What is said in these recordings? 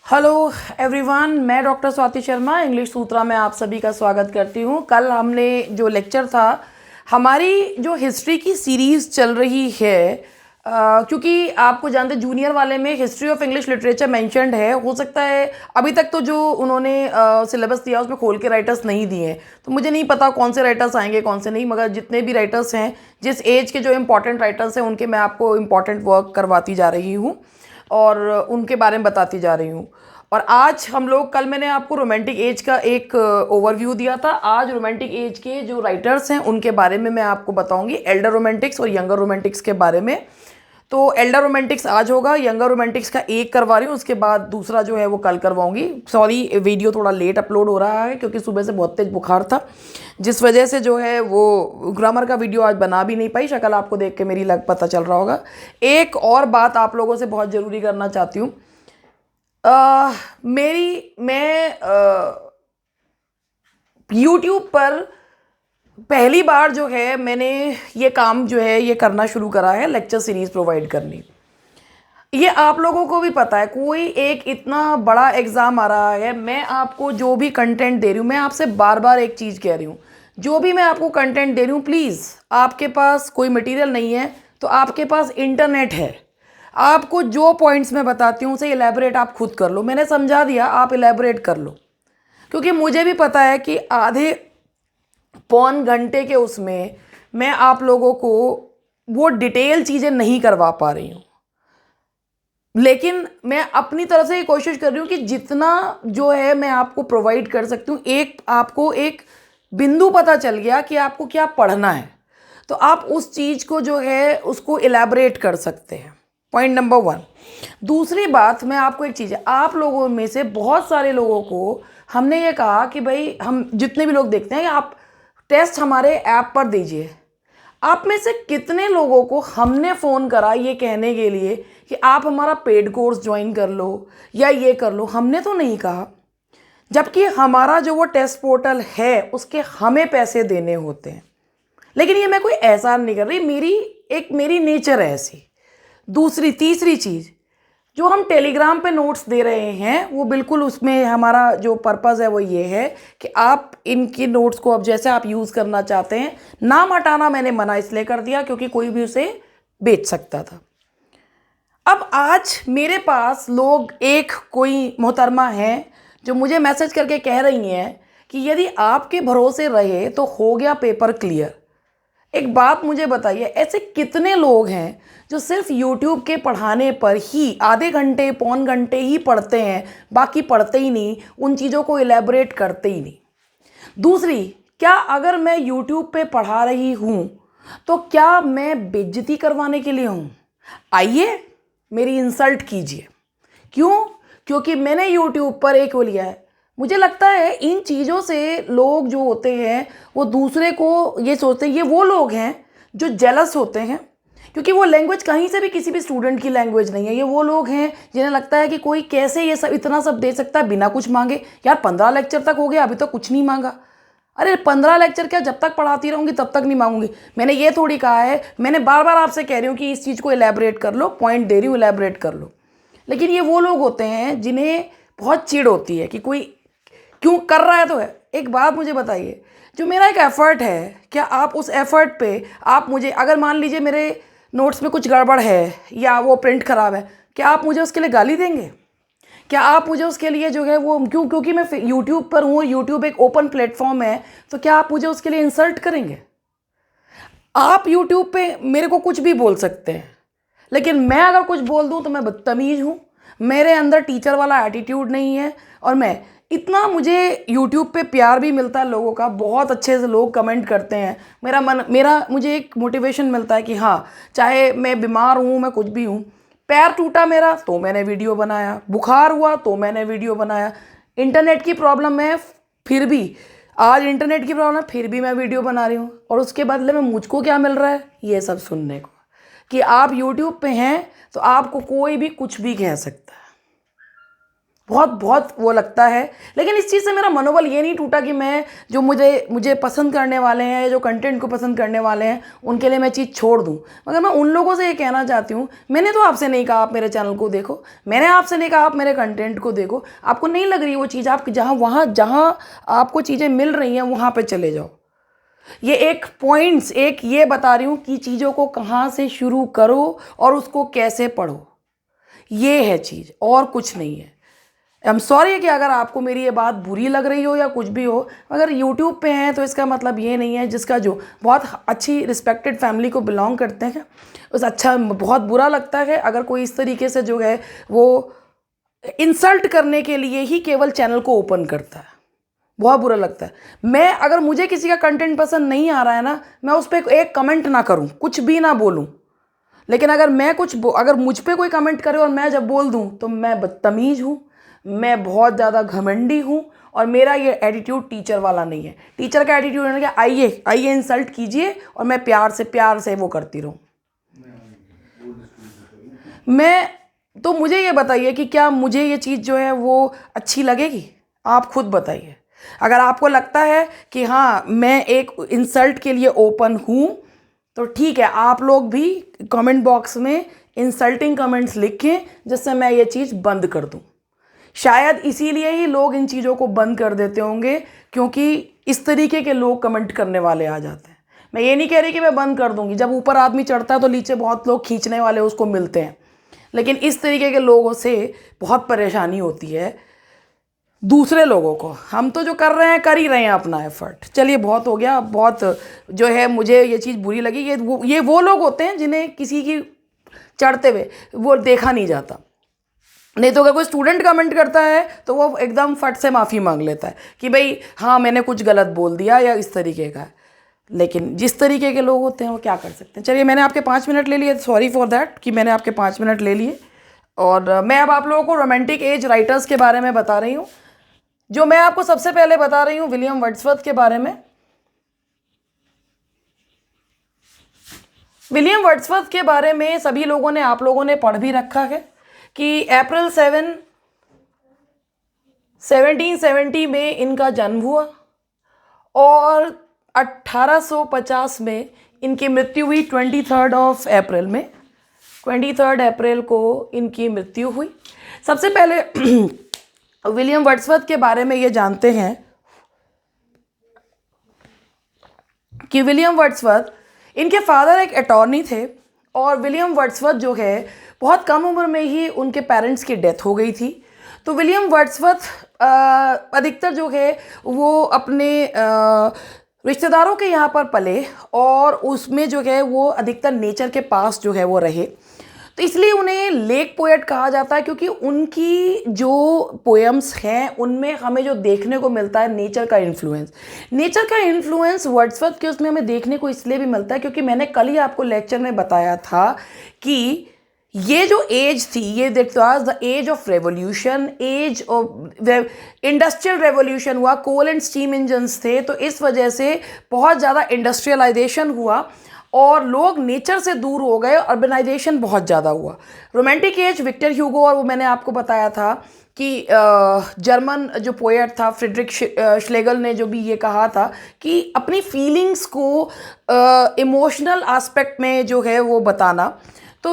Hello everyone, मैं doctor Swati Sharma English सूत्रा में आप सभी का स्वागत करती हूँ। कल हमने जो लेक्चर था, हमारी जो हिस्ट्री की सीरीज़ चल रही है, क्योंकि आपको जानते जूनियर वाले में history of English literature mentioned है। हो सकता है अभी तक तो जो उन्होंने सिलेबस दिया उसमें खोल के राइटर्स नहीं दिए हैं, तो मुझे नहीं पता कौन से राइटर्स आएंगे कौन से नहीं, मगर जितने भी राइटर्स हैं, जिस एज के जो इम्पॉर्टेंट राइटर्स हैं, उनके मैं आपको इम्पॉर्टेंट वर्क करवाती जा रही हूँ और उनके बारे में बताती जा रही हूँ। और आज हम लोग, कल मैंने आपको रोमांटिक एज का एक ओवरव्यू दिया था, आज रोमांटिक एज के जो राइटर्स हैं उनके बारे में मैं आपको बताऊंगी, एल्डर रोमांटिक्स और यंगर रोमांटिक्स के बारे में। तो एल्डर रोमांटिक्स आज होगा, यंगर रोमांटिक्स का एक करवा रही हूँ, उसके बाद दूसरा जो है वो कल करवाऊंगी। सॉरी, वीडियो थोड़ा लेट अपलोड हो रहा है क्योंकि सुबह से बहुत तेज बुखार था, जिस वजह से जो है वो ग्रामर का वीडियो आज बना भी नहीं पाई। शक्ल आपको देख के मेरी लग पता चल रहा होगा। एक और बात आप लोगों से बहुत ज़रूरी करना चाहती हूँ। मैं YouTube पर पहली बार जो है मैंने ये काम जो है ये करना शुरू करा है, लेक्चर सीरीज़ प्रोवाइड करनी। ये आप लोगों को भी पता है, कोई एक इतना बड़ा एग्ज़ाम आ रहा है, मैं आपको जो भी कंटेंट दे रही हूँ, मैं आपसे बार बार एक चीज़ कह रही हूँ, जो भी मैं आपको कंटेंट दे रही हूँ, प्लीज़, आपके पास कोई मटेरियल नहीं है तो आपके पास इंटरनेट है, आपको जो पॉइंट्स मैं बताती हूँ उसे इलेबोरेट आप खुद कर लो। मैंने समझा दिया, आप इलेबोरेट कर लो, क्योंकि मुझे भी पता है कि आधे पौन घंटे के उसमें मैं आप लोगों को वो डिटेल चीज़ें नहीं करवा पा रही हूँ, लेकिन मैं अपनी तरफ से ये कोशिश कर रही हूँ कि जितना जो है मैं आपको प्रोवाइड कर सकती हूँ। एक आपको एक बिंदु पता चल गया कि आपको क्या पढ़ना है, तो आप उस चीज़ को जो है उसको इलेबोरेट कर सकते हैं। Point number 1। दूसरी बात, मैं आपको एक चीज़ है, आप लोगों में से बहुत सारे लोगों को हमने ये कहा कि भाई, हम जितने भी लोग देखते हैं, आप टेस्ट हमारे ऐप पर दीजिए। आप में से कितने लोगों को हमने फ़ोन करा ये कहने के लिए कि आप हमारा पेड कोर्स ज्वाइन कर लो या ये कर लो? हमने तो नहीं कहा, जबकि हमारा जो वो टेस्ट पोर्टल है उसके हमें पैसे देने होते हैं। लेकिन ये मैं कोई एहसान नहीं कर रही, मेरी नेचर है ऐसी। दूसरी तीसरी चीज़, जो हम टेलीग्राम पे नोट्स दे रहे हैं, वो बिल्कुल उसमें हमारा जो पर्पज़ है वो ये है कि आप इनकी नोट्स को अब जैसे आप यूज़ करना चाहते हैं। नाम हटाना मैंने मना इसलिए कर दिया क्योंकि कोई भी उसे बेच सकता था। अब आज मेरे पास लोग, एक कोई मोहतरमा है जो मुझे मैसेज करके कह रही हैं कि यदि आपके भरोसे रहे तो हो गया पेपर क्लियर। एक बात मुझे बताइए, ऐसे कितने लोग हैं जो सिर्फ YouTube के पढ़ाने पर ही आधे घंटे पौन घंटे ही पढ़ते हैं, बाकी पढ़ते ही नहीं, उन चीज़ों को इलेबोरेट करते ही नहीं। दूसरी, क्या अगर मैं YouTube पे पढ़ा रही हूँ तो क्या मैं बेइज्जती करवाने के लिए हूँ? आइए मेरी इंसल्ट कीजिए। क्यों? क्योंकि मैंने YouTube पर एक वो लिया है। मुझे लगता है इन चीज़ों से लोग जो होते हैं वो दूसरे को ये सोचते हैं, ये वो लोग हैं जो जेलस होते हैं, क्योंकि वो लैंग्वेज कहीं से भी किसी भी स्टूडेंट की लैंग्वेज नहीं है। ये वो लोग हैं जिन्हें लगता है कि कोई कैसे ये सब इतना सब दे सकता है बिना कुछ मांगे। यार 15 लेक्चर तक हो गया, अभी तो कुछ नहीं मांगा। अरे 15 लेक्चर क्या, जब तक पढ़ाती रहूँगी तब तक नहीं मांगूंगी। मैंने ये थोड़ी कहा है, मैंने बार बार आपसे कह रही हूँ कि इस चीज़ को इलेबोरेट कर लो, पॉइंट दे रही हूँ, इलेबोरेट कर लो। लेकिन ये वो लोग होते हैं जिन्हें बहुत चिढ़ होती है कि कोई क्यों कर रहा है। तो है, एक बात मुझे बताइए, जो मेरा एक एफ़र्ट है, क्या आप उस एफ़र्ट पे आप मुझे, अगर मान लीजिए मेरे नोट्स में कुछ गड़बड़ है या वो प्रिंट ख़राब है, क्या आप मुझे उसके लिए गाली देंगे? क्या आप मुझे उसके लिए जो है वो, क्योंकि मैं यूट्यूब पर हूँ, यूट्यूब एक ओपन प्लेटफॉर्म है, तो क्या आप मुझे उसके लिए इंसल्ट करेंगे? आप यूट्यूब पे मेरे को कुछ भी बोल सकते हैं, लेकिन मैं अगर कुछ बोल दूँ तो मैं बदतमीज़ हूँ, मेरे अंदर टीचर वाला एटीट्यूड नहीं है। और मैं इतना, मुझे यूट्यूब पे प्यार भी मिलता है लोगों का, बहुत अच्छे से लोग कमेंट करते हैं, मुझे एक मोटिवेशन मिलता है कि हाँ, चाहे मैं बीमार हूँ, मैं कुछ भी हूँ, पैर टूटा मेरा तो मैंने वीडियो बनाया, बुखार हुआ तो मैंने वीडियो बनाया, इंटरनेट की प्रॉब्लम है फिर भी, आज इंटरनेट की प्रॉब्लम है फिर भी मैं वीडियो बना रही हूँ, और उसके बदले में मुझको क्या मिल रहा है? ये सब सुनने को कि आप यूट्यूब पे हैं तो आपको कोई भी कुछ भी कह सकता है। बहुत बहुत वो लगता है। लेकिन इस चीज़ से मेरा मनोबल ये नहीं टूटा कि मैं जो मुझे मुझे पसंद करने वाले हैं या जो कंटेंट को पसंद करने वाले हैं उनके लिए मैं चीज़ छोड़ दूं। मगर मैं उन लोगों से ये कहना चाहती हूँ, मैंने तो आपसे नहीं कहा आप मेरे चैनल को देखो, मैंने आपसे नहीं कहा आप मेरे कंटेंट को देखो, आपको नहीं लग रही वो चीज़, आप जहाँ आपको चीज़ें मिल रही हैं वहाँ पर चले जाओ। ये एक पॉइंट्स एक ये बता रही हूँ कि चीज़ों को कहाँ से शुरू करो और उसको कैसे पढ़ो, ये है चीज़, और कुछ नहीं है। आई एम सॉरी कि अगर आपको मेरी ये बात बुरी लग रही हो या कुछ भी हो, अगर यूट्यूब पे हैं तो इसका मतलब ये नहीं है जिसका जो बहुत अच्छी रिस्पेक्टेड फैमिली को बिलोंग करते हैं उस अच्छा बहुत बुरा लगता है अगर कोई इस तरीके से जो है वो इंसल्ट करने के लिए ही केवल चैनल को ओपन करता है, बहुत बुरा लगता है। मैं अगर मुझे किसी का कंटेंट पसंद नहीं आ रहा है ना, मैं उस पर एक कमेंट ना करूं, कुछ भी ना बोलूं। लेकिन अगर मुझ पे कोई कमेंट करे और मैं जब बोल दूं तो मैं बदतमीज हूं, मैं बहुत ज़्यादा घमंडी हूं, और मेरा ये एटीट्यूड टीचर वाला नहीं है। टीचर का एटीट्यूड है कि आइए आइए इंसल्ट कीजिए और मैं प्यार से वो करती रहूं। मैं तो मुझे ये बताइए कि क्या मुझे ये चीज़ जो है वो अच्छी लगेगी? आप खुद बताइए। अगर आपको लगता है कि हाँ मैं एक इंसल्ट के लिए ओपन हूँ तो ठीक है, आप लोग भी कमेंट बॉक्स में इंसल्टिंग कमेंट्स लिखें जिससे मैं ये चीज़ बंद कर दूँ। शायद इसीलिए ही लोग इन चीज़ों को बंद कर देते होंगे, क्योंकि इस तरीके के लोग कमेंट करने वाले आ जाते हैं। मैं ये नहीं कह रही कि मैं बंद कर दूंगी, जब ऊपर आदमी चढ़ता है तो नीचे बहुत लोग खींचने वाले उसको मिलते हैं, लेकिन इस तरीके के लोगों से बहुत परेशानी होती है दूसरे लोगों को। हम तो जो कर रहे हैं कर ही रहे हैं अपना एफर्ट। चलिए बहुत हो गया, बहुत जो है मुझे ये चीज़ बुरी लगी। ये वो लोग होते हैं जिन्हें किसी की चढ़ते हुए वो देखा नहीं जाता। नहीं तो अगर कोई स्टूडेंट कमेंट करता है तो वो एकदम फट से माफ़ी मांग लेता है कि भाई हाँ मैंने कुछ गलत बोल दिया या इस तरीके का। लेकिन जिस तरीके के लोग होते हैं वो क्या कर सकते हैं। चलिए मैंने आपके 5 मिनट ले लिए, सॉरी फॉर दैट कि मैंने आपके 5 मिनट ले लिए। और मैं अब आप लोगों को रोमांटिक एज राइटर्स के बारे में बता रही हूँ। जो मैं आपको सबसे पहले बता रही हूँ विलियम वर्ड्सवर्थ के बारे में। विलियम वर्ड्सवर्थ के बारे में सभी लोगों ने, आप लोगों ने पढ़ भी रखा है कि अप्रैल 7, 1770 में इनका जन्म हुआ और 1850 में इनकी मृत्यु हुई 23 अप्रैल में। 23 अप्रैल को इनकी मृत्यु हुई। सबसे पहले विलियम वर्ड्सवर्थ के बारे में ये जानते हैं कि विलियम वर्ड्सवर्थ, इनके फादर एक अटॉर्नी थे और विलियम वर्ड्सवर्थ जो है बहुत कम उम्र में ही उनके पेरेंट्स की डेथ हो गई थी। तो विलियम वर्ड्सवर्थ अधिकतर जो है वो अपने रिश्तेदारों के यहाँ पर पले और उसमें जो है वो अधिकतर नेचर के पास जो है वो रहे। तो इसलिए उन्हें लेक पोएट कहा जाता है, क्योंकि उनकी जो पोएम्स हैं उनमें हमें जो देखने को मिलता है नेचर का इन्फ्लुएंस वर्ड्सवर्थ के उसमें हमें देखने को इसलिए भी मिलता है क्योंकि मैंने कल ही आपको लेक्चर में बताया था कि ये जो एज थी ये that was the age of revolution, age of industrial revolution हुआ, कोल एंड स्टीम इंजन्स थे, तो इस वजह से बहुत ज़्यादा इंडस्ट्रियलाइजेशन हुआ और लोग नेचर से दूर हो गए, अर्बनाइजेशन बहुत ज़्यादा हुआ। रोमांटिक एज विक्टर ह्यूगो, और वो मैंने आपको बताया था कि जर्मन जो पोएट था फ्रिडरिक श्लेगल ने जो भी ये कहा था कि अपनी फीलिंग्स को इमोशनल एस्पेक्ट में जो है वो बताना। तो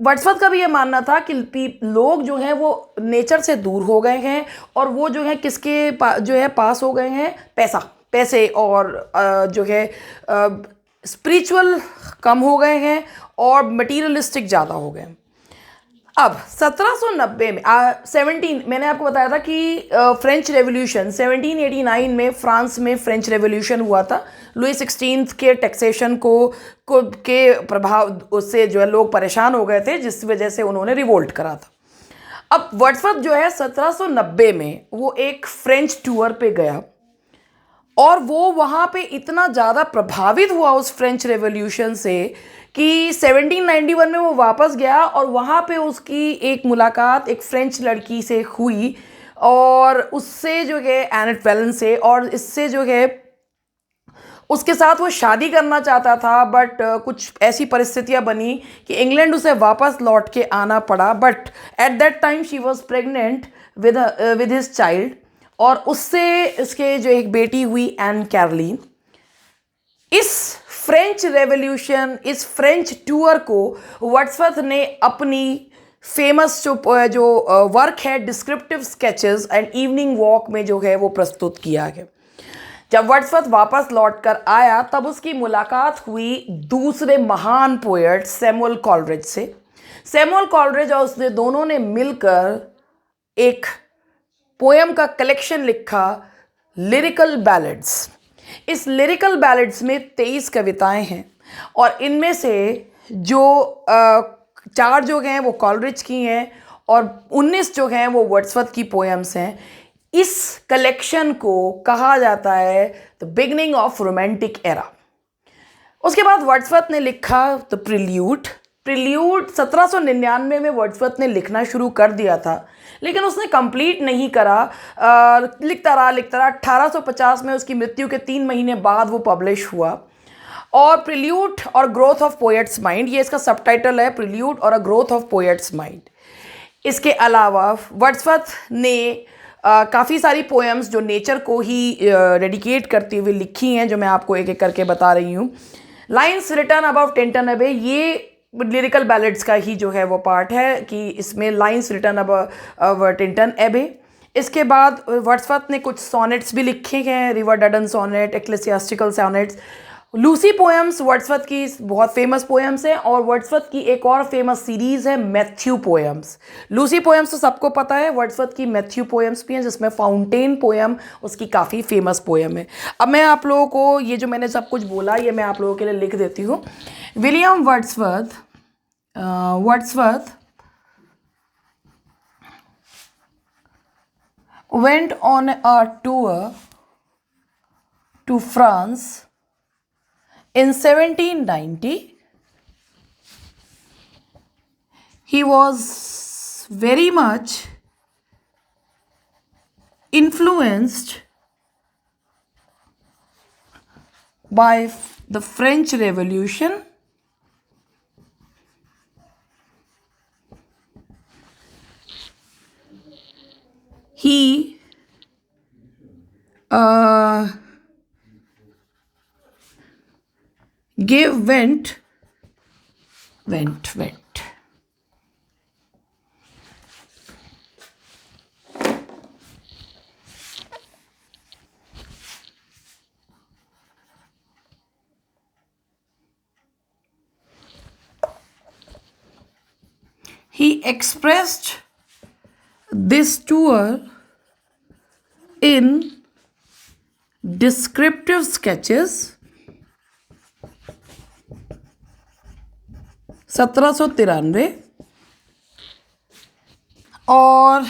वर्ड्सवर्थ का भी ये मानना था कि लोग जो हैं वो नेचर से दूर हो गए हैं और वो जो है किसके जो है पास हो गए हैं, पैसे और जो है स्पिरिचुअल कम हो गए हैं और मटीरियलिस्टिक ज़्यादा हो गए। अब 1790 में 17 मैंने आपको बताया था कि फ्रेंच रेवोल्यूशन 1789 में फ्रांस में फ्रेंच रेवोल्यूशन हुआ था। लुई 16 के टैक्सेशन के प्रभाव उससे जो है लोग परेशान हो गए थे, जिस वजह से उन्होंने रिवोल्ट करा था। अब वर्ड्सवर्थ जो है 1790 में वो एक फ्रेंच टूर पे गया और वो वहाँ पे इतना ज़्यादा प्रभावित हुआ उस फ्रेंच रेवोल्यूशन से कि 1791 में वो वापस गया और वहाँ पे उसकी एक मुलाकात एक फ्रेंच लड़की से हुई और उससे जो है एनेट वेलन से, और इससे जो है उसके साथ वो शादी करना चाहता था, बट कुछ ऐसी परिस्थितियां बनी कि इंग्लैंड उसे वापस लौट के आना पड़ा। But at that time she was pregnant with his child, और उससे इसके जो एक बेटी हुई एन कैरलीन। इस फ्रेंच रेवोल्यूशन, इस फ्रेंच टूर को वर्ड्सवर्थ ने अपनी फेमस जो वर्क है descriptive sketches and evening walk में जो है वो प्रस्तुत किया है। जब वर्ड्सवर्थ वापस लौटकर आया तब उसकी मुलाकात हुई दूसरे महान पोएट सैमुअल कॉलरिज से। सैमुअल कॉलरिज और उसने दोनों ने मिलकर एक पोएम का कलेक्शन लिखा, लिरिकल बैलेड्स। इस लिरिकल बैलेड्स में 23 कविताएं हैं, और इनमें से जो 4 जो हैं वो कॉलरिज की हैं और 19 जो हैं वो वर्ड्सवर्थ की पोएम्स हैं। इस कलेक्शन को कहा जाता है the beginning of romantic era. उसके बाद वर्ड्सवर्थ ने लिखा द प्रिल्यूड। 1799 में वर्ड्सवर्थ ने लिखना शुरू कर दिया था, लेकिन उसने कंप्लीट नहीं करा। लिखता रहा 1850 में उसकी मृत्यु के 3 महीने बाद वो पब्लिश हुआ। और प्रिल्यूड और ग्रोथ ऑफ पोएट्स माइंड, ये इसका सबटाइटल है, प्रिल्यूड और a growth of poets mind. इसके अलावा वर्ड्सवर्थ ने काफ़ी सारी पोएम्स जो नेचर को ही डेडिकेट करती हुई लिखी हैं, जो मैं आपको एक एक करके बता रही हूँ। लाइन्स रिटन अबव टिंटन एबे, ये लिरिकल बैलेड्स का ही जो है वो पार्ट है कि इसमें लाइन्स रिटन अबव टिंटन एबे। इसके बाद वर्ड्सवर्थ ने कुछ सोनेट्स भी लिखे हैं, river Duddon sonnet, ecclesiastical sonnets. Lucy poems Wordsworth की बहुत फेमस पोएम्स हैं, और वर्ड्सवर्थ की एक और फेमस सीरीज़ है मैथ्यू पोएम्स। लूसी पोएम्स तो सबको पता है, वर्ड्सवर्थ की मैथ्यू पोएम्स भी हैं, जिसमें फाउंटेन पोएम उसकी काफ़ी फेमस पोएम है। अब मैं आप लोगों को ये जो मैंने सब कुछ बोला ये मैं आप लोगों के लिए लिख देती हूँ। William Wordsworth went on a tour to France in 1790. He was very much influenced by the French Revolution. He gave vent. He expressed this tour in descriptive sketches 1793, और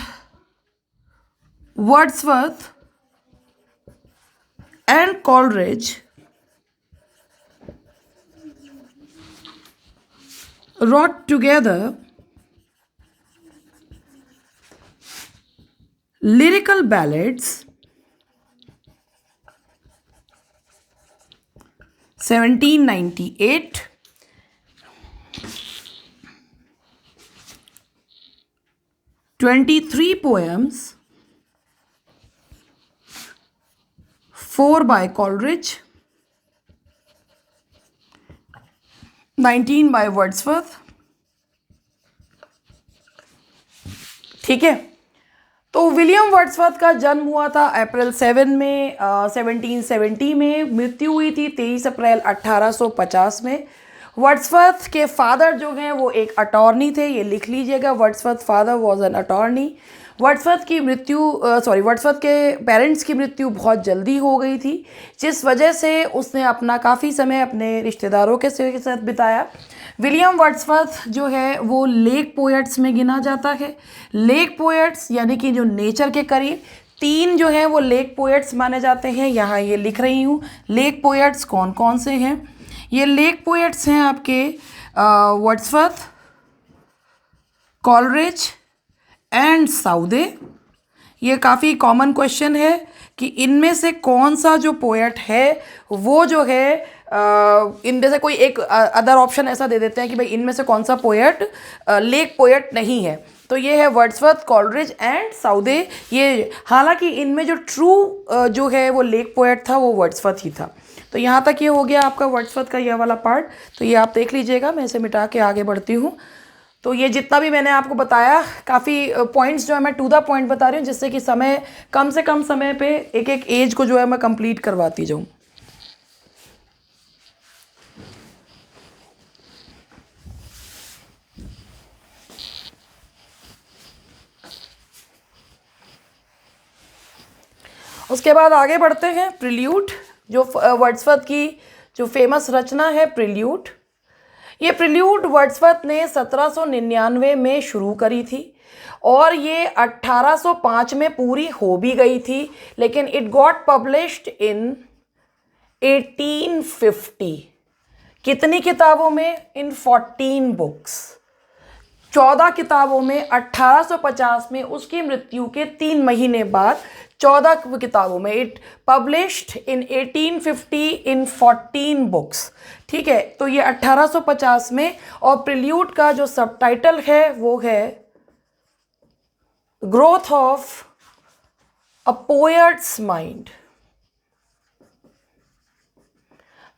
Wordsworth and Coleridge wrote together lyrical ballads 1798, 23 poems, 4 by Coleridge, 19 by Wordsworth। ठीक है, तो William Wordsworth का जन्म हुआ था अप्रैल 7 में 1770 में। मृत्यु हुई थी 23 अप्रैल 1850 में। वर्ड्सवर्थ के फादर जो हैं वो एक अटॉर्नी थे, ये लिख लीजिएगा, Wordsworth father was an attorney. Wordsworth के पेरेंट्स की मृत्यु बहुत जल्दी हो गई थी, जिस वजह से उसने अपना काफ़ी समय अपने रिश्तेदारों के साथ बिताया। विलियम वर्ड्सवर्थ जो है वो लेक पोएट्स में गिना जाता है। लेक पोएट्स यानी कि जो नेचर के करीब, 3 जो हैं वो लेक पोएट्स माने जाते हैं। यहाँ ये लिख रही हूँ लेक पोएट्स कौन कौन से हैं। ये लेक पोएट्स हैं आपके वर्ड्सवर्थ, कॉलरिज एंड साउदे। ये काफ़ी कॉमन क्वेश्चन है कि इनमें से कौन सा जो पोएट है वो जो है इनमें से कोई एक अदर ऑप्शन ऐसा दे देते हैं कि भाई इनमें से कौन सा पोएट लेक पोएट नहीं है। तो ये है वर्ड्सवर्थ, कॉलरिज एंड साउदे। ये हालांकि इनमें जो ट्रू जो है वो लेक पोएट था वो वर्ड्सवर्थ ही था। तो यहाँ तक ये हो गया आपका वर्ड्सवर्थ का यह वाला पार्ट। तो ये आप देख लीजिएगा, मैं इसे मिटा के आगे बढ़ती हूँ। तो ये जितना भी मैंने आपको बताया, काफ़ी पॉइंट्स जो है मैं टू द पॉइंट बता रही हूँ, जिससे कि समय कम से कम समय पे एक एक एज को जो है मैं कंप्लीट करवाती जाऊँ। उसके बाद आगे बढ़ते हैं। प्रिल्यूड, जो वर्ड्सवर्थ की जो फेमस रचना है प्रिल्यूड। ये प्रिल्यूड वर्ड्सवर्थ ने 1799 में शुरू करी थी और ये 1805 में पूरी हो भी गई थी, लेकिन इट गॉट पब्लिश्ड इन 1850। कितनी किताबों में? इन 14 बुक्स, 14 किताबों में। 1850 में उसकी मृत्यु के 3 महीने बाद 14 किताबों में, it published in 1850 in 14 books. ठीक है, तो ये 1850 में। और प्रिल्यूड का जो सबटाइटल है वो है growth of a poets mind.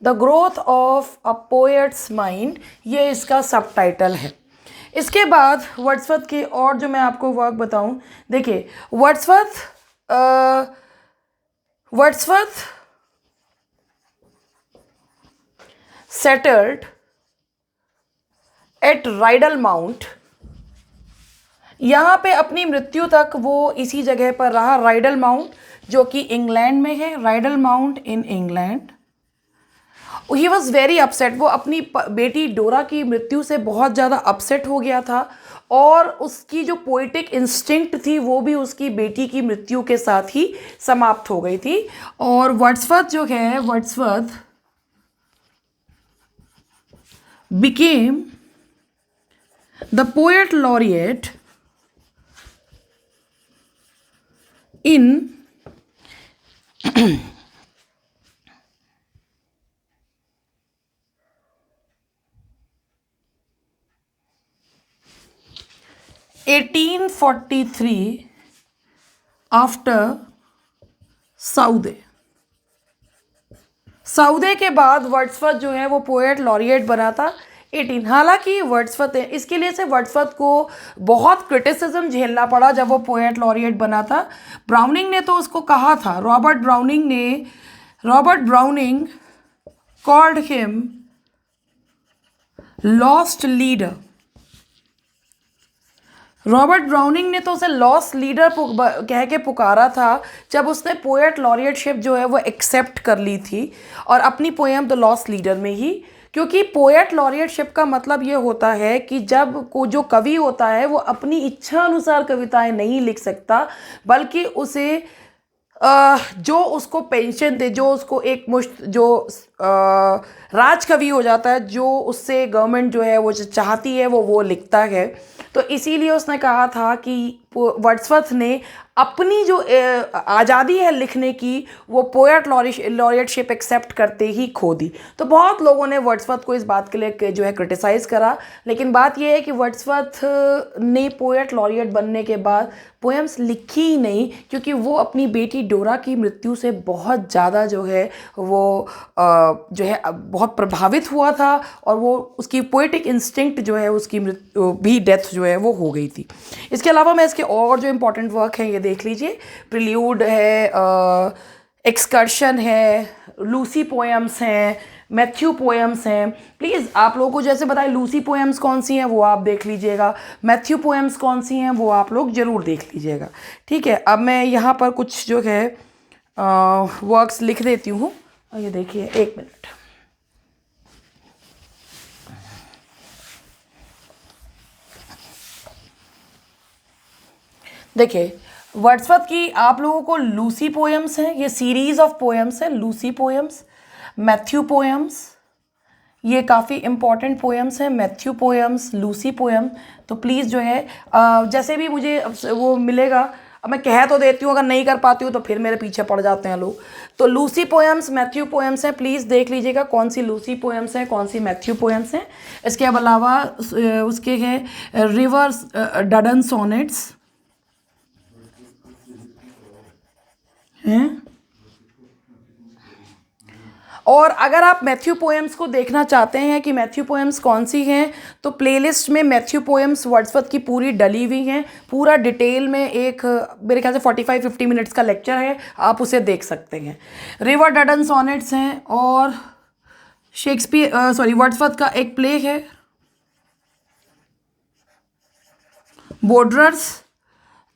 The growth of a poets mind, ये इसका सबटाइटल है। इसके बाद वर्ड्सवर्थ के और जो मैं आपको वर्क बताऊं, देखिए Wordsworth settled at Rydal mount. यहाँ पे अपनी मृत्यु तक वो इसी जगह पर रहा, राइडल माउंट, जो कि इंग्लैंड में है। Rydal mount in England. He was very upset. वो अपनी बेटी डोरा की मृत्यु से बहुत ज़्यादा अपसेट हो गया था और उसकी जो पोइटिक इंस्टिंक्ट थी वो भी उसकी बेटी की मृत्यु के साथ ही समाप्त हो गई थी। और वर्ड्सवर्थ जो है, Wordsworth became the poet laureate in 1843 after Southey. Southey के बाद वर्ड्सवर्थ जो है वो पोएट लॉरिएट बना था 18। हालांकि वर्ड्सवर्थ, इसके लिए से वर्ड्सवर्थ को बहुत क्रिटिसिज्म झेलना पड़ा जब वो पोएट लॉरिएट बना था। ब्राउनिंग ने तो उसको कहा था, Robert browning called him lost leader. Robert browning ने तो उसे लॉस्ट लीडर कह के पुकारा था जब उसने पोएट लॉरिएटशिप जो है वो एक्सेप्ट कर ली थी, और अपनी पोएम द लॉस्ट लीडर में ही। क्योंकि पोएट लॉरिएटशिप का मतलब ये होता है कि जब को जो कवि होता है वो अपनी इच्छा अनुसार कविताएं नहीं लिख सकता, बल्कि उसे जो उसको पेंशन दे, जो उसको एक मुश्त जो राज कवि हो जाता है, जो उससे गवर्नमेंट जो है वो चाहती है वो लिखता है। तो इसीलिए उसने कहा था कि वर्ड्सवर्थ ने अपनी जो आज़ादी है लिखने की, वो पोएट लॉरिएटशिप एक्सेप्ट करते ही खो दी। तो बहुत लोगों ने वर्ड्सवर्थ को इस बात के लिए जो है क्रिटिसाइज़ करा, लेकिन बात यह है कि वर्ड्सवर्थ ने पोएट लॉरिएट बनने के बाद पोएम्स लिखी ही नहीं, क्योंकि वो अपनी बेटी डोरा की मृत्यु से बहुत ज़्यादा जो है वो जो है बहुत प्रभावित हुआ था, और वो उसकी पोएटिक इंस्टिंक्ट जो है उसकी मृत्यु भी डेथ जो है वो हो गई थी। इसके अलावा मैं इसके और जो इम्पोर्टेंट वर्क हैं ये देख लीजिए। प्रिल्यूड है, एक्सकर्शन है, लूसी पोएम्स हैं, मैथ्यू पोएम्स हैं। प्लीज़ आप लोगों को जैसे बताएं लूसी पोएम्स कौन सी हैं वो आप देख लीजिएगा, मैथ्यू पोएम्स कौन सी हैं वो आप लोग ज़रूर देख लीजिएगा। ठीक है, अब मैं यहाँ पर कुछ जो है वर्क्स लिख देती हूँ। ये देखिए, एक मिनट। देखिए, वर्ड्सवर्थ की आप लोगों को लूसी पोएम्स हैं, ये सीरीज ऑफ पोएम्स है। लूसी पोएम्स, मैथ्यू पोएम्स, ये काफ़ी इंपॉर्टेंट पोएम्स हैं। Matthew poems, Lucy poem. तो प्लीज़ जो है जैसे भी मुझे वो मिलेगा अब मैं कह तो देती हूँ, अगर नहीं कर पाती हूँ तो फिर मेरे पीछे पड़ जाते हैं लोग। तो लूसी पोएम्स, मैथ्यू पोएम्स हैं, प्लीज़ देख लीजिएगा कौन सी लूसी पोएम्स हैं, कौन सी मैथ्यू पोएम्स हैं। इसके अलावा उसके हैं रिवर डडन सोनेट्स हैं। और अगर आप मैथ्यू पोएम्स को देखना चाहते हैं कि मैथ्यू पोएम्स कौन सी हैं, तो प्लेलिस्ट में मैथ्यू पोएम्स वर्ड्सवर्थ की पूरी डली हुई हैं, पूरा डिटेल में एक मेरे ख्याल से 45-50 मिनट्स का लेक्चर है, आप उसे देख सकते हैं। रिवर डडन सोनेट्स हैं और शेक्सपियर वर्ड्सवर्थ का एक प्ले है बॉर्डर्स।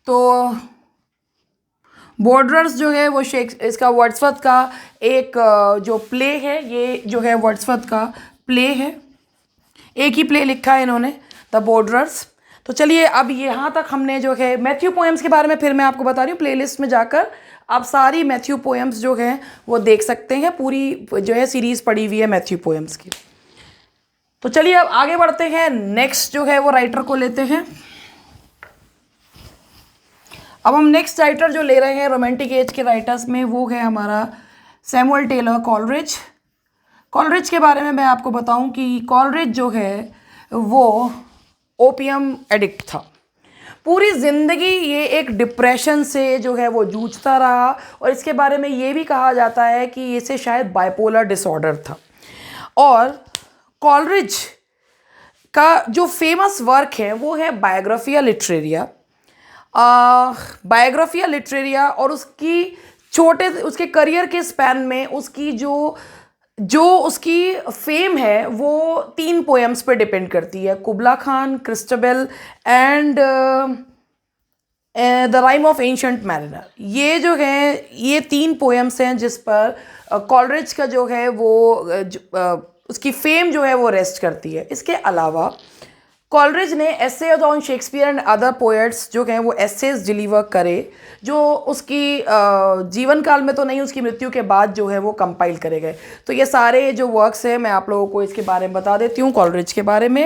तो बॉर्डर्स जो है वो इसका वर्ड्सवर्थ का एक जो प्ले है, ये जो है वर्ड्सवर्थ का प्ले है, एक ही प्ले लिखा है इन्होंने, द बॉर्डर्स। तो चलिए अब यहाँ तक हमने जो है मैथ्यू पोएम्स के बारे में फिर मैं आपको बता रही हूँ, प्लेलिस्ट में जाकर आप सारी मैथ्यू पोएम्स जो हैं वो देख सकते हैं, पूरी जो है सीरीज़ पड़ी हुई है मैथ्यू पोएम्स की। तो चलिए अब आगे बढ़ते हैं, नेक्स्ट जो है वो राइटर को लेते हैं। अब हम नेक्स्ट राइटर जो ले रहे हैं रोमांटिक एज के राइटर्स में, वो है हमारा सैमुअल टेलर कॉलरिज। कॉलरिज के बारे में मैं आपको बताऊं कि कॉलरिज जो है वो ओपियम एडिक्ट था। पूरी ज़िंदगी ये एक डिप्रेशन से जो है वो जूझता रहा, और इसके बारे में ये भी कहा जाता है कि इसे शायद बाइपोलर डिसऑर्डर था। और कॉलरिज का जो फेमस वर्क है वो है बायोग्राफिया लिटरेरिया। बायोग्राफिया लिटरेरिया, और उसके करियर के स्पैन में उसकी जो उसकी फेम है वो 3 पोएम्स पे डिपेंड करती है, Kubla Khan, Christabel and the rime of ancient mariner. ये जो है ये 3 पोएम्स हैं जिस पर कॉलरिज का जो है वो उसकी फेम जो है वो रेस्ट करती है। इसके अलावा कॉलरिज ने essays on Shakespeare and other poets जो हैं वो एसेज डिलीवर करे, जो उसकी जीवन काल में तो नहीं, उसकी मृत्यु के बाद जो है वो कंपाइल करे गए। तो ये सारे जो वर्क्स हैं मैं आप लोगों को इसके बारे में बता देती हूँ, कॉलरिज के बारे में।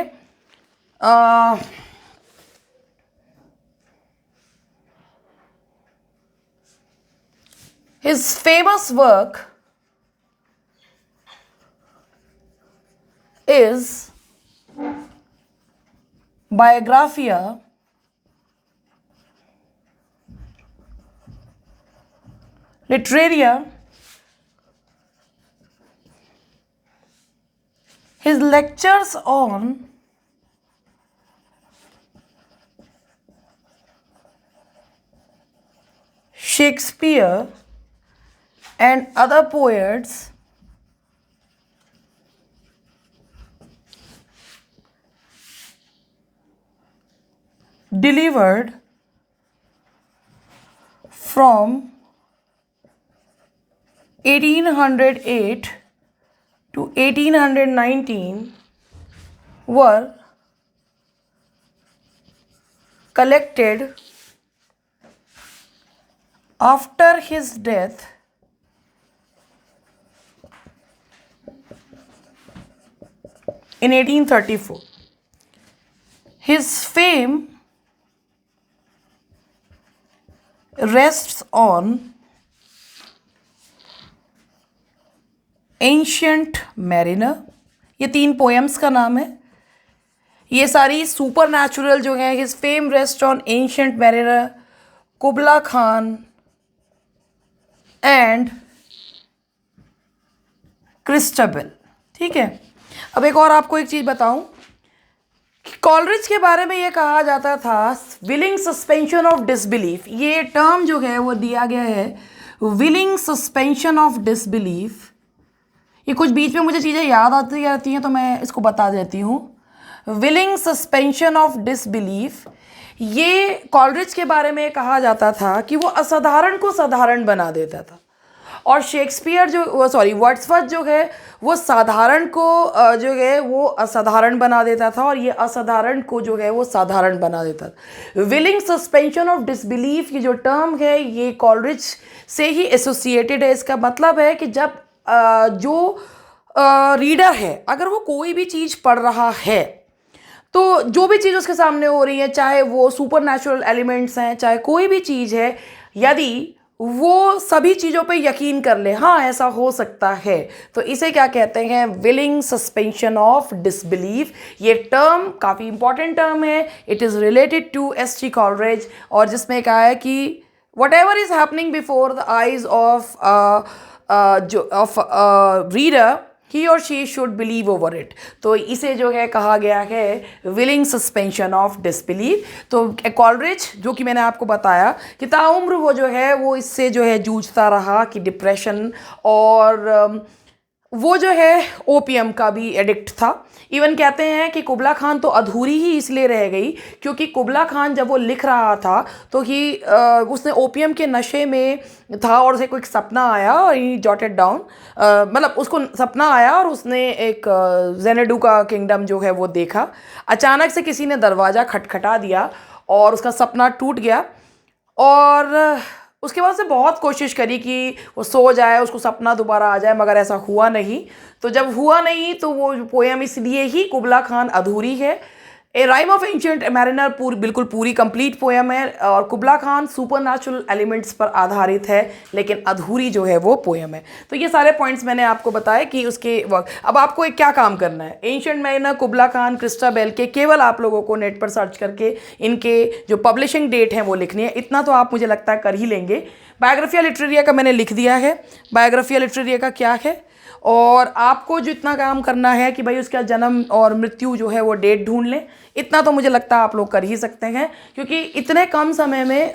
His famous work is Biographia Literaria. His lectures on Shakespeare and other poets delivered from 1808 to 1819 were collected after his death in 1834. His fame rests on ancient mariner. ये 3 पोएम्स का नाम है, ये सारी सुपर नेचुरल जो है। His fame rest on ancient mariner, कुबला Khan and Christabel. ठीक है, अब एक और आपको एक चीज़ बताऊं, कॉलरिज के बारे में ये कहा जाता था विलिंग सस्पेंशन ऑफ डिसबिलीफ। ये टर्म जो है वो दिया गया है विलिंग सस्पेंशन ऑफ डिसबिलीफ। ये कुछ बीच में मुझे चीज़ें याद आती रहती हैं तो मैं इसको बता देती हूँ। विलिंग सस्पेंशन ऑफ डिसबिलीफ, ये कॉलरिज के बारे में कहा जाता था कि वो असाधारण को साधारण बना देता था, और शेक्सपियर वर्ड्सवर्थ जो है वो साधारण को जो है वो असाधारण बना देता था, और ये असाधारण को जो है वो साधारण बना देता था। विलिंग सस्पेंशन ऑफ डिसबिलीफ ये जो टर्म है ये कॉलरिज से ही एसोसिएटेड है। इसका मतलब है कि जब जो रीडर है अगर वो कोई भी चीज़ पढ़ रहा है तो जो भी चीज़ उसके सामने हो रही है, चाहे वो सुपर नेचुरल एलिमेंट्स हैं, चाहे कोई भी चीज़ है, यदि वो सभी चीज़ों पे यकीन कर ले, हाँ ऐसा हो सकता है, तो इसे क्या कहते हैं? Willing suspension of disbelief. ये टर्म काफ़ी इंपॉर्टेंट टर्म है। It is related to S G. Coleridge, और जिसमें कहा है कि whatever is happening before the eyes of reader, he और she should believe over it. तो इसे जो है कहा गया है विलिंग सस्पेंशन ऑफ डिसबिलीफ। तो कॉलरिज, जो कि मैंने आपको बताया कि ताउम्र वो जो है वो इससे जो है जूझता रहा कि डिप्रेशन, और वो जो है ओपियम का भी एडिक्ट था। इवन कहते हैं कि कुबला खान तो अधूरी ही इसलिए रह गई क्योंकि कुबला खान जब वो लिख रहा था तो उसने ओपियम के नशे में था, और उसे कोई सपना आया और ही जॉटेड डाउन, मतलब उसको सपना आया और उसने एक जेनेडू का किंगडम जो है वो देखा। अचानक से किसी ने दरवाज़ा खटखटा दिया और उसका सपना टूट गया, और उसके बाद से बहुत कोशिश करी कि वो सो जाए, उसको सपना दोबारा आ जाए, मगर ऐसा हुआ नहीं। तो जब हुआ नहीं तो वो पोएम इसलिए ही कुबला खान अधूरी है। ए राइम ऑफ एंशिएंट मैरिनर बिल्कुल पूरी कंप्लीट पोएम है, और कुबला खान सुपर नेचुरल एलिमेंट्स पर आधारित है, लेकिन अधूरी जो है वो पोएम है। तो ये सारे पॉइंट्स मैंने आपको बताए कि उसके वक्त। अब आपको एक क्या काम करना है, एंशिएंट मैरिनर, कुबला खान, क्रिस्टाबेल के केवल आप लोगों को नेट पर सर्च करके इनके जो पब्लिशिंग डेट हैं वो लिखनी है। इतना तो आप मुझे लगता है कर ही लेंगे। बायोग्राफिया लिटरेरिया का मैंने लिख दिया है, बायोग्राफिया लिटरेरिया का क्या है, और आपको जो इतना काम करना है कि भाई उसका जन्म और मृत्यु जो है वो डेट ढूंढ लें, इतना तो मुझे लगता है आप लोग कर ही सकते हैं, क्योंकि इतने कम समय में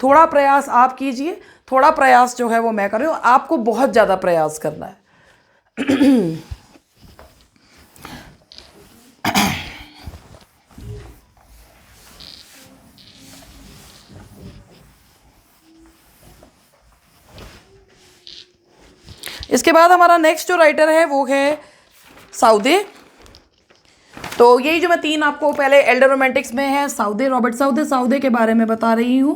थोड़ा प्रयास आप कीजिए, थोड़ा प्रयास जो है वो मैं कर रही हूँ, आपको बहुत ज़्यादा प्रयास करना है। इसके बाद हमारा नेक्स्ट जो राइटर है वो है साउदे। तो यही जो मैं तीन आपको पहले एल्डर रोमांटिक्स में है, साउदे, रॉबर्ट साउदे, साउदे के बारे में बता रही हूँ।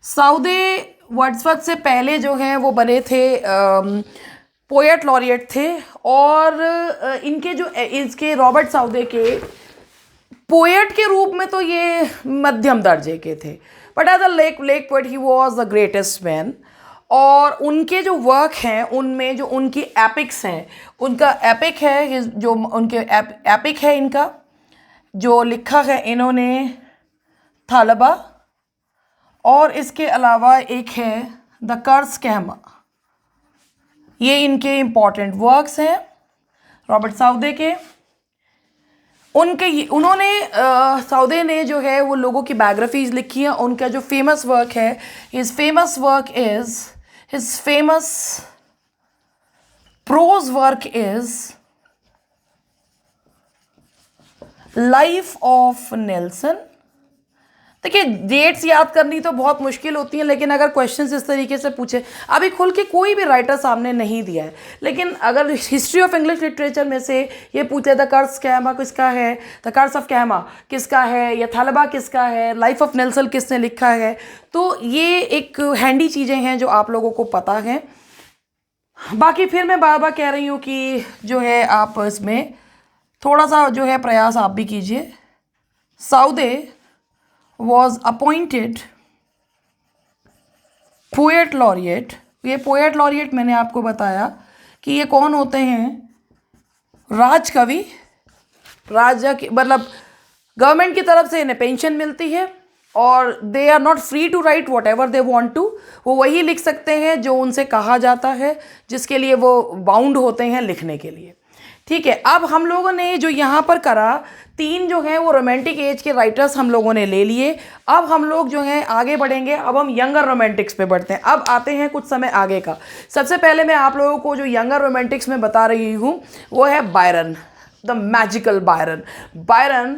साउदे वर्ड्सवर्थ से पहले जो है वो बने थे, पोएट लॉरिएट थे, और इनके जो इसके रॉबर्ट साउदे के पोएट के रूप में तो ये मध्यम दर्जे के थे, but as a lake poet he was the greatest man. और उनके जो वर्क हैं उनमें जो उनकी एपिक्स हैं, उनका एपिक है, जो उनके एपिक है इनका जो लिखा है इन्होंने थालबा, और इसके अलावा एक है द कर्स कहमा। ये इनके इम्पॉर्टेंट वर्क्स हैं रॉबर्ट साउदे के। उन्होंने साउदे ने जो है वो लोगों की बायोग्राफीज लिखी हैं। उनका जो फेमस वर्क है, his famous work is his famous prose work is Life of Nelson। देखिए, डेट्स याद करनी तो बहुत मुश्किल होती हैं, लेकिन अगर क्वेश्चंस इस तरीके से पूछे, अभी खुल के कोई भी राइटर सामने नहीं दिया है, लेकिन अगर हिस्ट्री ऑफ इंग्लिश लिटरेचर में से ये पूछे द कर्स कहमा किसका है, द कर्स ऑफ कहमा किसका है, या थालबा किसका है, लाइफ ऑफ नेल्सन किसने लिखा है, तो ये एक हैंडी चीज़ें हैं जो आप लोगों को पता है। बाकी फिर मैं बार बार कह रही हूँ कि जो है आप इसमें थोड़ा सा जो है प्रयास आप भी कीजिए। Southey was appointed poet laureate. ये पोएट लॉरिएट मैंने आपको बताया कि ये कौन होते हैं, राजकवि, राजा की मतलब गवर्नमेंट की तरफ से इन्हें पेंशन मिलती है, और they are not free to write whatever they want to. वो वही लिख सकते हैं जो उनसे कहा जाता है, जिसके लिए वो बाउंड होते हैं लिखने के लिए। ठीक है, अब हम लोगों ने जो यहाँ पर करा, तीन जो हैं वो रोमांटिक एज के राइटर्स हम लोगों ने ले लिए। अब हम लोग जो हैं आगे बढ़ेंगे, अब हम यंगर रोमांटिक्स पे बढ़ते हैं। अब आते हैं कुछ समय आगे का। सबसे पहले मैं आप लोगों को जो यंगर रोमांटिक्स में बता रही हूँ वो है Byron, the magical Byron. Byron,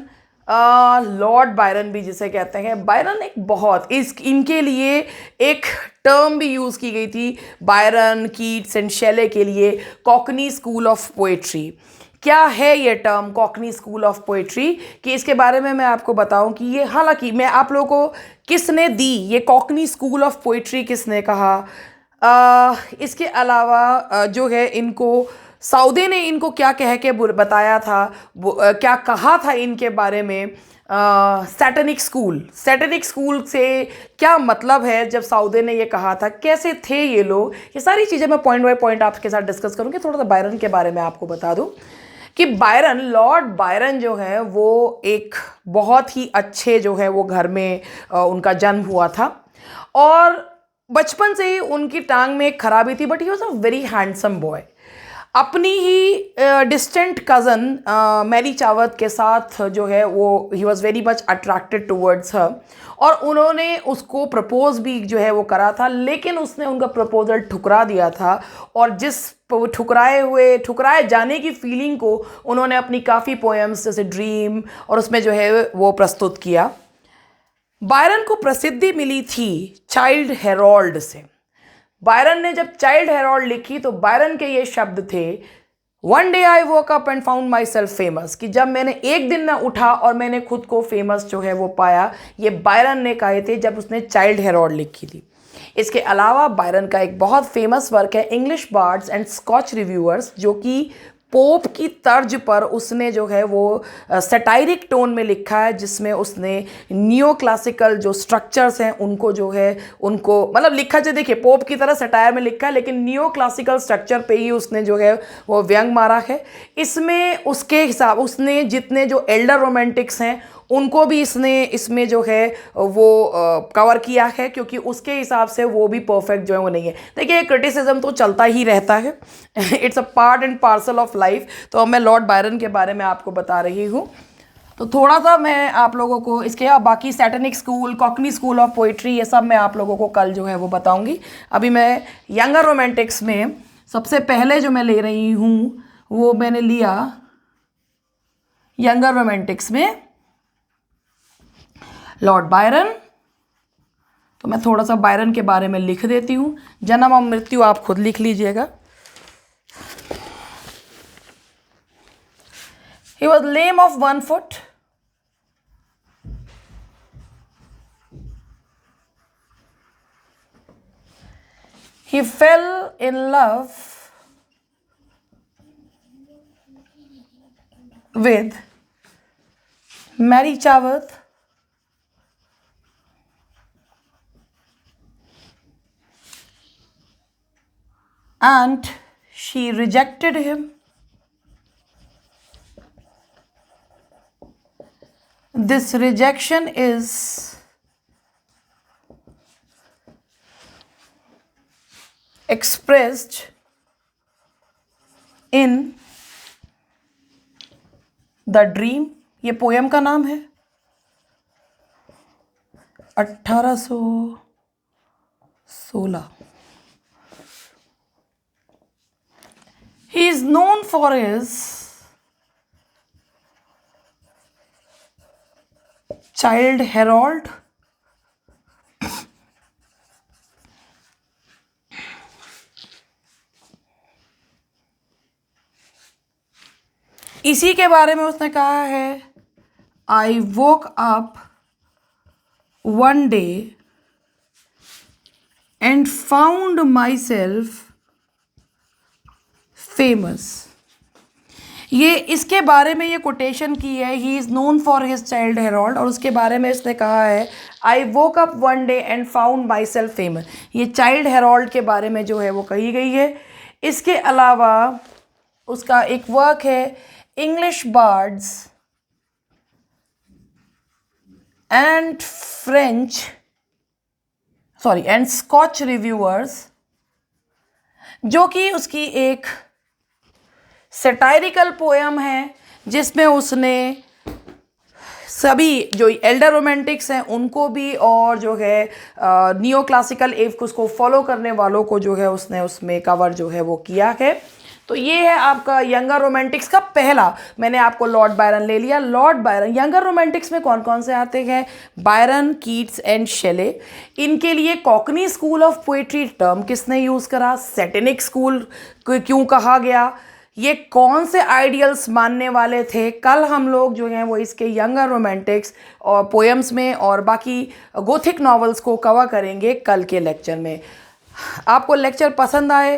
Lord Byron भी जिसे कहते हैं। बायरन एक बहुत इनके लिए एक टर्म भी यूज़ की गई थी, बायरन, कीट्स एंड शेले के लिए, कॉकनी स्कूल ऑफ पोएट्री। क्या है ये term Cockney school of poetry, कि इसके बारे में मैं आपको बताऊं कि ये, हालांकि मैं आप लोगों को किसने दी ये कॉकनी स्कूल ऑफ पोएट्री, किसने कहा, इसके अलावा जो है इनको साउदी ने इनको क्या कह के बताया था, क्या कहा था इनके बारे में। सैटेनिक स्कूल से क्या मतलब है जब साउदी ने ये कहा था, कैसे थे ये लोग, ये सारी चीज़ें मैं पॉइंट बाय पॉइंट आपके साथ डिस्कस करूँगी। थोड़ा सा बायरन के बारे में आपको बता दूँ कि लॉर्ड बायरन जो है वो एक बहुत ही अच्छे जो है वो घर में उनका जन्म हुआ था, और बचपन से ही उनकी टांग में एक खराबी थी, but he was a very handsome boy. अपनी ही डिस्टेंट कज़न मैरी चावत के साथ जो है वो he was very much attracted towards her, और उन्होंने उसको प्रपोज भी जो है वो करा था, लेकिन उसने उनका प्रपोजल ठुकरा दिया था। और जिस ठुकराए जाने की फीलिंग को उन्होंने अपनी काफ़ी पोएम्स जैसे ड्रीम और उसमें जो है वो प्रस्तुत किया। बायरन को प्रसिद्धि मिली थी चाइल्ड हेरोल्ड से। बायरन ने जब चाइल्ड हेरोल्ड लिखी तो बायरन के ये शब्द थे, one day I woke up and found my self famous, कि जब मैंने एक दिन में उठा और मैंने खुद को फेमस जो है वो पाया, ये बायरन ने कहे थे जब उसने चाइल्ड हेरोल्ड लिखी थी। इसके अलावा बायरन का एक बहुत फेमस वर्क है English bards and Scotch reviewers, जो कि पोप की तर्ज पर उसने जो है वो सटायरिक टोन में लिखा है, जिसमें उसने नियो क्लासिकल जो स्ट्रक्चर्स हैं उनको जो है उनको मतलब लिखा है, देखिए पोप की तरह सटायर में लिखा है, लेकिन नियो क्लासिकल स्ट्रक्चर पे ही उसने जो है वो व्यंग मारा है। इसमें उसके हिसाब उसने जितने जो एल्डर रोमांटिक्स हैं उनको भी इसमें जो है वो कवर किया है, क्योंकि उसके हिसाब से वो भी परफेक्ट जो है वो नहीं है। देखिए क्रिटिसिज्म तो चलता ही रहता है, it's a part and parcel of life. तो अब मैं लॉर्ड बायरन के बारे में आपको बता रही हूँ। तो थोड़ा सा मैं आप लोगों को इसके बाकी satanic school, Cockney school of poetry, ये सब मैं आप लोगों को कल जो है वो बताऊँगी। अभी मैं यंगर रोमांटिक्स में सबसे पहले जो मैं ले रही हूँ वो मैंने लिया यंगर रोमांटिक्स में लॉर्ड बायरन। तो मैं थोड़ा सा बायरन के बारे में लिख देती हूँ। जन्म और मृत्यु आप खुद लिख लीजिएगा। He was lame of one foot. He fell in love with Mary Chawat, and she rejected him. This rejection is expressed in The Dream। ये पोएम का नाम है। 1816। He is known for his Child Herald, इसी के बारे में उसने कहा है, I woke up one day and found my self famous. ये इसके बारे में ये कोटेशन की है, he is known for his Childe Harold, और उसके बारे में इसने कहा है I woke up one day and found my self famous. ये चाइल्ड हेरोल्ड के बारे में जो है वो कही गई है। इसके अलावा उसका एक वर्क है English bards and Scotch reviewers, जो कि उसकी एक सटायरिकल पोएम है, जिसमें उसने सभी जो एल्डर रोमांटिक्स हैं उनको भी और जो है नियो क्लासिकल एव को फॉलो करने वालों को जो है उसने उसमें कवर जो है वो किया है। तो ये है आपका यंगर रोमांटिक्स का पहला। मैंने आपको लॉर्ड बायरन ले लिया। लॉर्ड बायरन यंगर रोमांटिक्स में कौन कौन से आते हैं? Byron, Keats and शेले। इनके लिए Cockney school of poetry term किसने यूज़ करा? सैटेनिक स्कूल क्यों कहा गया? ये कौन से आइडियल्स मानने वाले थे? कल हम लोग जो हैं वो इसके यंगर रोमांटिक्स और पोएम्स में और बाकी गोथिक नॉवेल्स को कवर करेंगे कल के लेक्चर में। आपको लेक्चर पसंद आए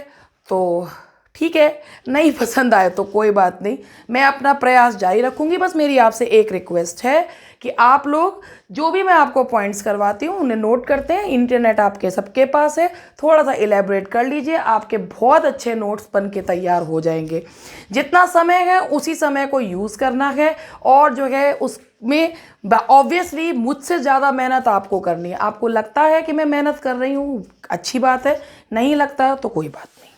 तो ठीक है, नहीं पसंद आए तो कोई बात नहीं, मैं अपना प्रयास जारी रखूंगी। बस मेरी आपसे एक रिक्वेस्ट है कि आप लोग जो भी मैं आपको पॉइंट्स करवाती हूँ उन्हें नोट करते हैं। इंटरनेट आपके सबके पास है, थोड़ा सा इलेबरेट कर लीजिए, आपके बहुत अच्छे नोट्स बन के तैयार हो जाएंगे। जितना समय है उसी समय को यूज़ करना है, और जो है उसमें ऑब्वियसली मुझसे ज़्यादा मेहनत आपको करनी है। आपको लगता है कि मैं मेहनत कर रही हूँ, अच्छी बात है, नहीं लगता तो कोई बात नहीं।